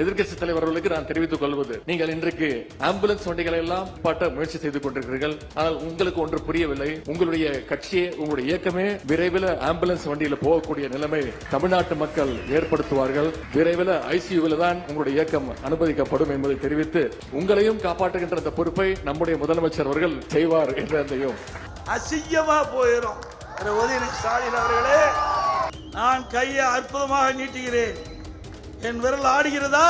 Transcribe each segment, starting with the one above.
எதிர்க்கட்சி தலைவர்களுக்கு நான் தெரிவித்துக் கொள்வது, நீங்கள் இன்றைக்கு ஆம்புலன்ஸ் வண்டிகளை எல்லாம் பாட்ட முயற்சி செய்து கொண்டிருக்கிறீர்கள். ஆனால் உங்களுக்கு ஒன்று புரியவில்லை, உங்களுடைய கட்சியே, உங்களுடைய இயக்கமே விரைவில் ஆம்புலன்ஸ் வண்டியில போகக்கூடிய நிலைமை தமிழ்நாட்டு மக்கள் ஏற்படுத்துவார்கள். விரைவில் ஐசியூவில் தான் உங்களுடைய இயக்கம் அனுமதிக்கப்படும் என்பதை தெரிவித்து, உங்களையும் காப்பாற்றுகின்ற அந்த பொறுப்பை நம்முடைய முதலமைச்சர் அவர்கள் செய்வார் என்றதையும். அசிங்கமா போயிடும். உதயநிதி ஸ்டாலின் அவர்களே, நான் கையை அற்புதமாக நீட்டுகிறேன். என் விரல் ஆடுகிறதா?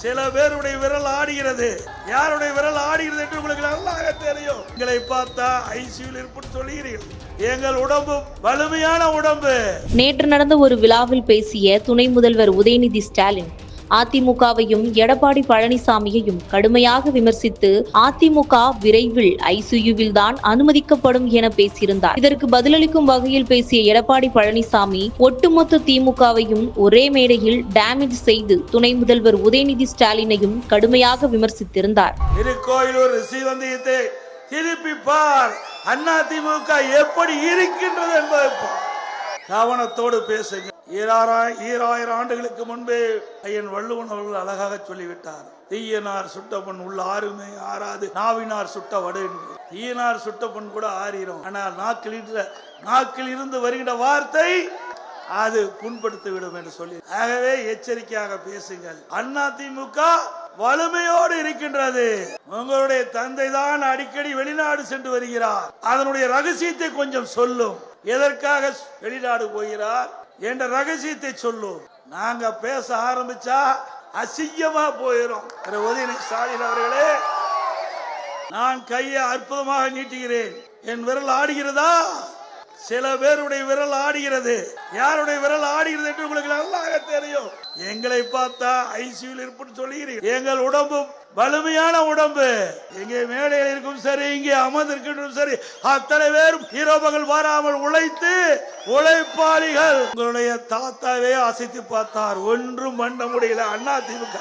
சில பேருடைய விரல் ஆடுகிறது. யாருடைய விரல் ஆடுகிறது என்று உங்களுக்கு நல்லாக தெரியும். எங்களை பார்த்தா ஐசியூவில் இருப்புன்னு சொல்லுகிறீர்கள். எங்கள் உடம்பு வலிமையான உடம்பு. நேற்று நடந்த ஒரு விழாவில் பேசிய துணை முதல்வர் உதயநிதி ஸ்டாலின் அதிமுகவையும் எடப்பாடி பழனிசாமியையும் கடுமையாக விமர்சித்து, அதிமுக விரைவில் ஐசியூவில் தான் அனுமதிக்கப்படும் என பேசியிருந்தார். இதற்கு பதிலளிக்கும் வகையில் பேசிய எடப்பாடி பழனிசாமி, ஒட்டுமொத்த திமுகவையும் ஒரே மேடையில் டேமேஜ் செய்து துணை முதல்வர் உதயநிதி ஸ்டாலினையும் கடுமையாக விமர்சித்திருந்தார். திருப்பி பார், அதிமுக எப்படி இருக்கின்றது என்பதை கவனத்தோடு பேசுங்க. 2000 ஆண்டுகளுக்கு முன்பே ஐயன் வள்ளுவன் அவர்கள் அழகாக சொல்லிவிட்டார், தீயனார் சுட்டப்பன் உள்ள ஆறுமே ஆறாது, நாவினார் சுட்ட வடு. தீயனார் சுட்டப்பன் கூட ஆறிடும், ஆனால் நாக்கில் இருந்து வருகின்ற வார்த்தை அது புண்படுத்தி விடும் என்று சொல்லி, ஆகவே எச்சரிக்கையாக பேசுங்கள். அதிமுக வலிமையோடு இருக்கின்றது. உங்களுடைய தந்தை தான் அடிக்கடி வெளிநாடு சென்று வருகிறார். அதனுடைய ரகசியத்தை கொஞ்சம் சொல்லும். எதற்காக வெளிநாடு போகிறார் என்ற ரகசியத்தை சொல்லும். நாங்க பேச ஆரம்பிச்சா அசிங்கமா போயிடும். உதயநிதி ஸ்டாலின் அவர்களே, நான் கையை அற்புதமாக நீட்டுகிறேன். என் விரல் ஆடுகிறதா? சில பேருடைய விரல் ஆடுகிறது. யாருடைய விரல் ஆடுகிறது என்று உங்களுக்கு நல்லாக தெரியும். எங்களை பார்த்தா ஐசியூவில் இருப்புன்னு சொல்லுகிறீர்கள். எங்கள் உடம்பு வலிமையான உடம்பு. எங்கே மேடையில் இருக்கும் சரி, இங்கே அமர்ந்திருக்கின்றும் சரி, அத்தனை பேரும் இரவுகள் வராமல் உழைத்து உழைப்பாளிகள். உங்களுடைய தாத்தாவே அசைத்து பார்த்தார், ஒன்றும் பண்ண முடியல. அதிமுக